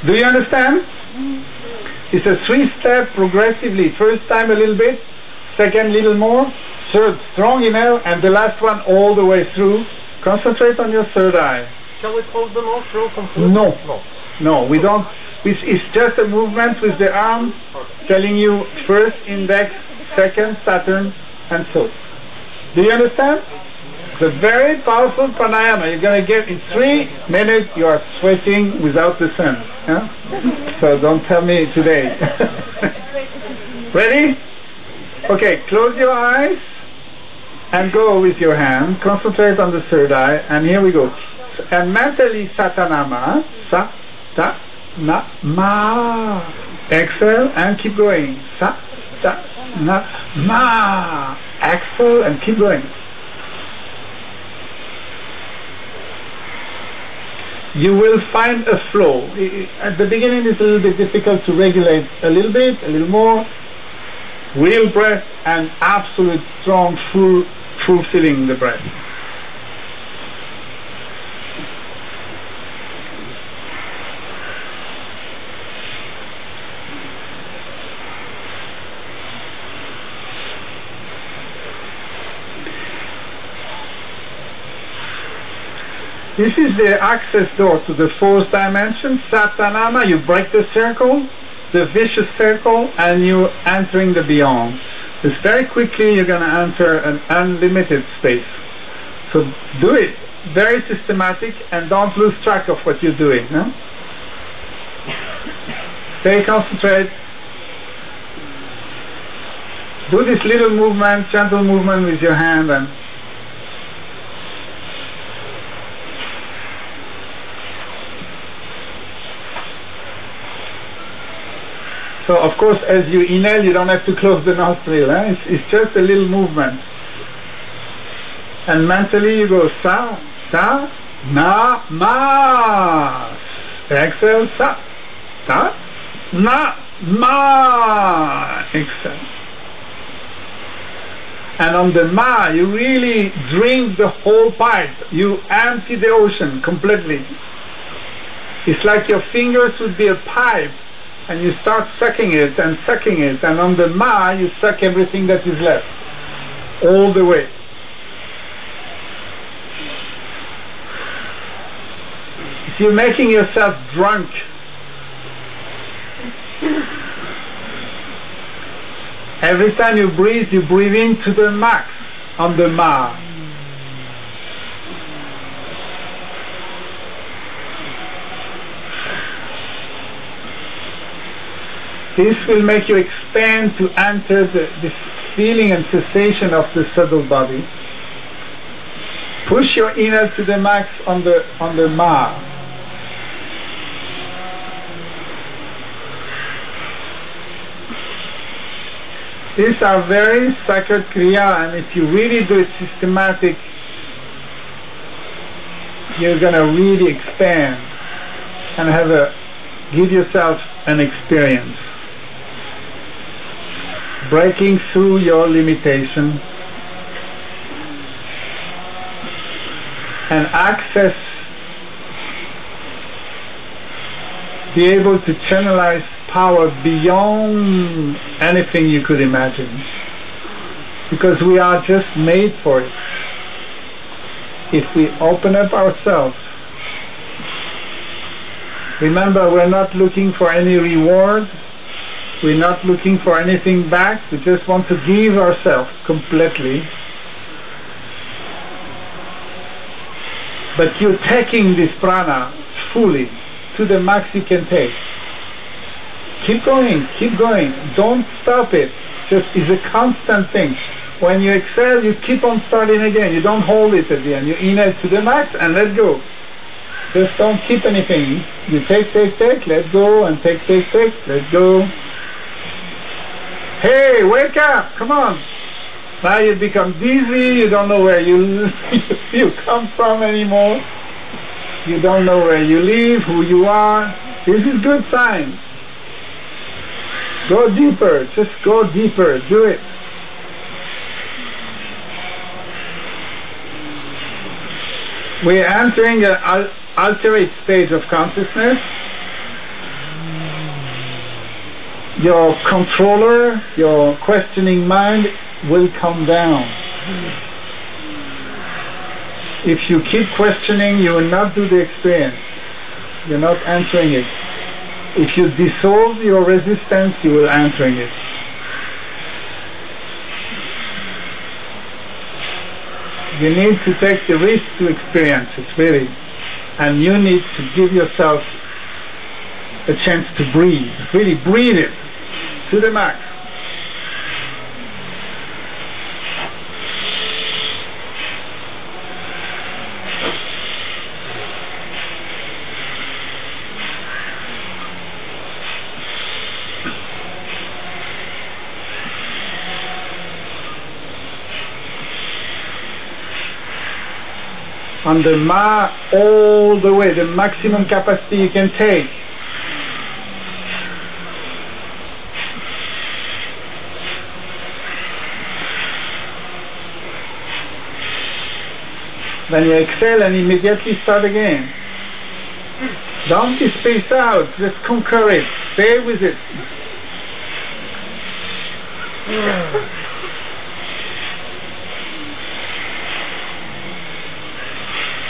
Do you understand? It's a 3-step progressively. First time a little bit, second little more, third strong inhale, and the last one all the way through. Concentrate on your third eye. Shall we close them all through completely? No, we don't. It's just a movement with the arm, telling you first index, second Saturn, and so. Do you understand? It's a very powerful pranayama. You're going to get in 3 minutes. You are sweating without the sun. Yeah? So don't tell me today. Ready? Okay, close your eyes and go with your hand. Concentrate on the third eye, and here we go. And mentally satanama, sa, ta, na, ma. Exhale and keep going. Sa, ta, na, ma. Exhale and keep going. You will find a flow. At the beginning it's a little bit difficult to regulate a little bit, a little more. Real breath and absolute strong, fulfilling the breath. This is the access door to the 4th dimension, Satanama. You break the circle, the vicious circle, and you're entering the beyond. It's very quickly you're going to enter an unlimited space. So do it very systematic and don't lose track of what you're doing. No? Stay concentrated. Do this little movement, gentle movement with your hand, and so of course as you inhale you don't have to close the nostril, it's just a little movement. And mentally you go sa, ta, na, ma. Exhale, sa, ta, na, ma. Exhale. And on the ma you really drink the whole pipe. You empty the ocean completely. It's like your fingers would be a pipe, and you start sucking it, and on the ma you suck everything that is left, all the way. If you're making yourself drunk, every time you breathe in to the max on the ma. This will make you expand to enter this feeling and sensation of the subtle body. Push your inhale to the max on the ma. These are very sacred kriya, and if you really do it systematic, you're going to really expand and give yourself an experience. Breaking through your limitation and be able to channelize power beyond anything you could imagine, because we are just made for it. If we open up ourselves, remember, we're not looking for any reward, we're not looking for anything back, we just want to give ourselves completely. But you're taking this prana fully, to the max you can take. Keep going, don't stop it. Just is a constant thing. When you exhale, you keep on starting again. You don't hold it at the end. You inhale to the max and let go. Just don't keep anything. You take, let go, and take, let go. Hey, wake up! Come on! Now you become dizzy, you don't know where you come from anymore. You don't know where you live, who you are. This is good sign. Go deeper, just go deeper, do it. We're entering an altered stage of consciousness. Your controller, your questioning mind will come down. If you keep questioning, you will not do the experience. You're not answering it. If you dissolve your resistance, you will answering it. You need to take the risk to experience it, really. And you need to give yourself a chance to breathe. Really breathe it to the max. On the ma, all the way, the maximum capacity you can take. Then you exhale and immediately start again. Don't be spaced out, just conquer it, stay with it.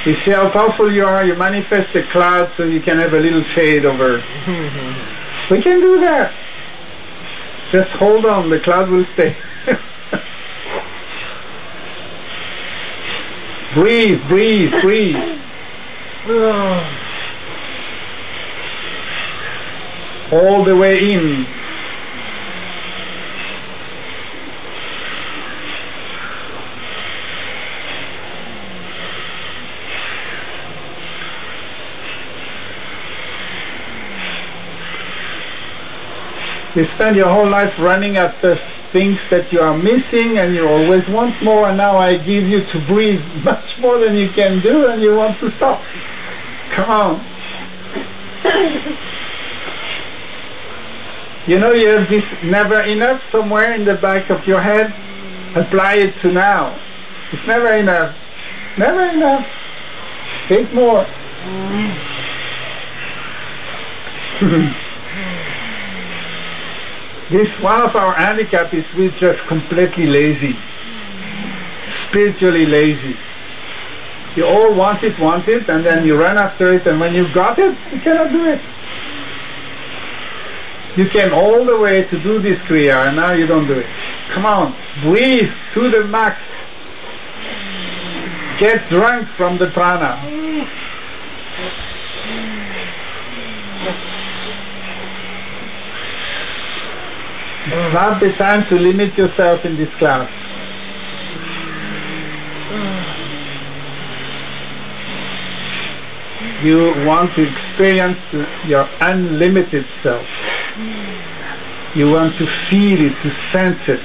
You see how powerful you are, you manifest a cloud so you can have a little shade over. We can do that. Just hold on, the cloud will stay. Breathe, breathe, breathe. All the way in. You spend your whole life running after things that you are missing and you always want more, and now I give you to breathe much more than you can do and you want to stop. Come on. You know you have this never enough somewhere in the back of your head? Apply it to now. It's never enough. Never enough. Take more. This one of our handicaps is we're just completely lazy, spiritually lazy. You all want it, and then you run after it, and when you've got it, you cannot do it. You came all the way to do this kriya, and now you don't do it. Come on, breathe to the max. Get drunk from the prana. It's not the time to limit yourself in this class. You want to experience your unlimited self. You want to feel it, to sense it.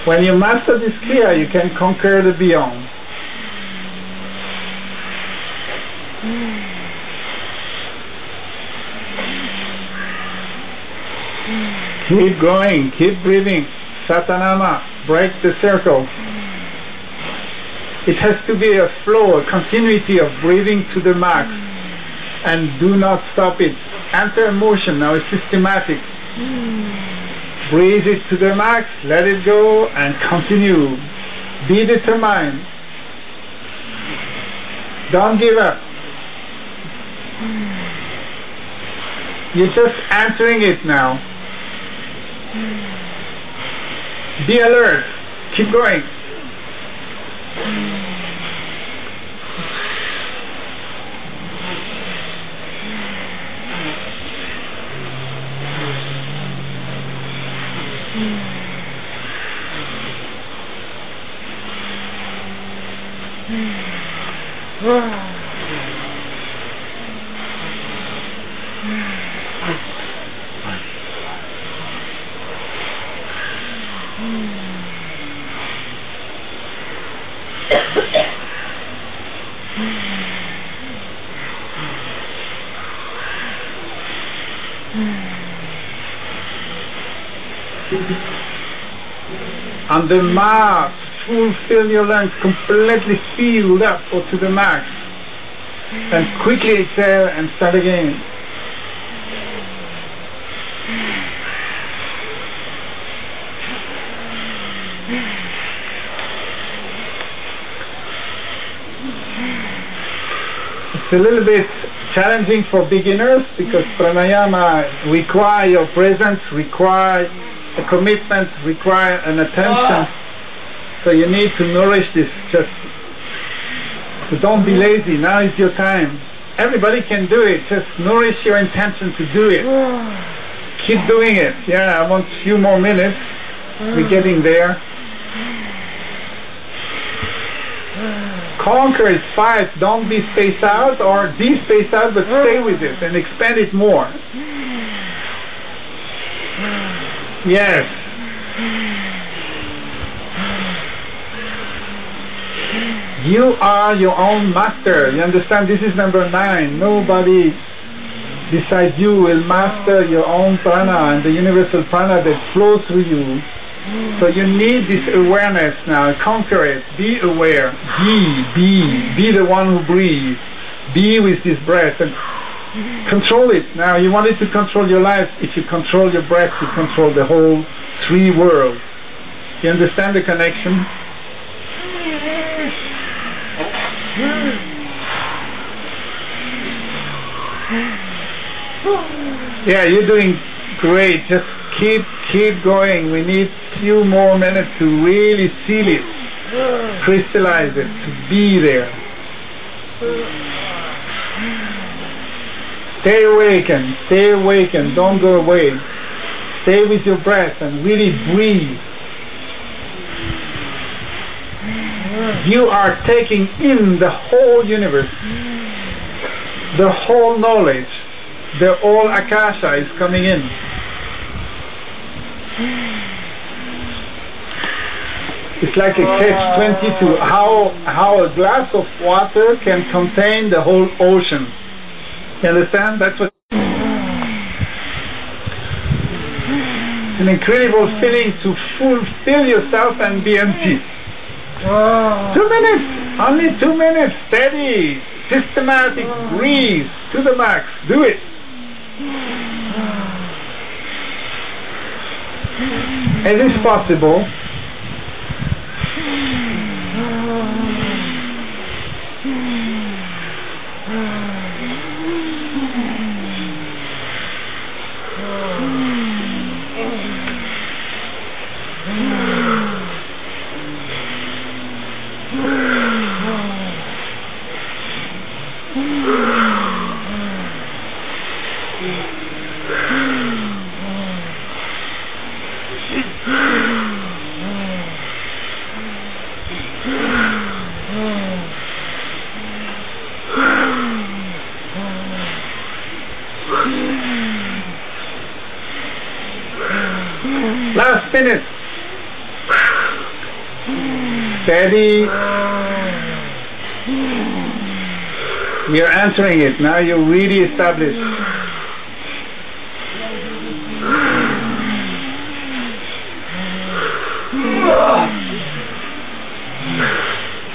When you master this kriya, you can conquer the beyond. Keep going, keep breathing. Satanama, break the circle. It has to be a flow, a continuity of breathing to the max, and do not stop it. Enter motion, now it's systematic. Breathe it to the max, let it go, and continue. Be determined. Don't give up. You're just entering it now. Be alert. Keep going. On the mat, fulfill your lungs, completely filled up or to the max. And quickly exhale and start again. It's a little bit challenging for beginners because pranayama requires your presence, requires a commitment, requires an attention. So you need to nourish this. So don't be lazy. Now is your time. Everybody can do it. Just nourish your intention to do it. Keep doing it. Yeah, I want a few more minutes. We're getting there. Conquer it, fight. Don't be spaced out, or be spaced out, but stay with it and expand it more. Yes. You are your own master. You understand? This is number 9. Nobody besides you will master your own prana and the universal prana that flows through you. So you need this awareness now. Conquer it. Be aware. Be the one who breathes. Be with this breath and control it. Now you wanted to control your life. If you control your breath, you control the whole 3 worlds. You understand the connection? Yeah, you're doing great. Just keep going. We need few more minutes to really seal it, crystallize it, to be there. Stay awakened, don't go away. Stay with your breath and really breathe. You are taking in the whole universe, the whole knowledge, the whole akasha is coming in. It's like a catch-22. How a glass of water can contain the whole ocean. You understand? That's what. It's an incredible feeling to fulfill yourself and be empty. 2 minutes, only 2 minutes, steady, systematic, breathe to the max, do it. It is possible. Last minute. Steady. You're entering it. Now you're really established.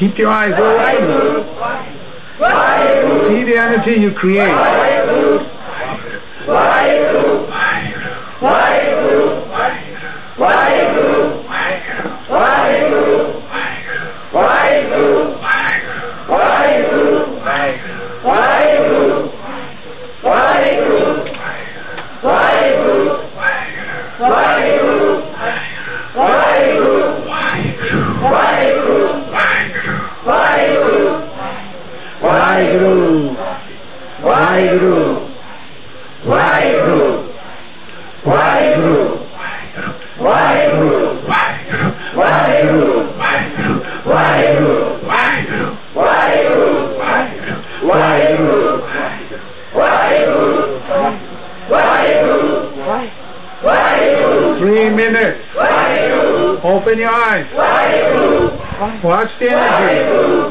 Keep your eyes open. See the energy you create. Open your eyes. Watch the energy.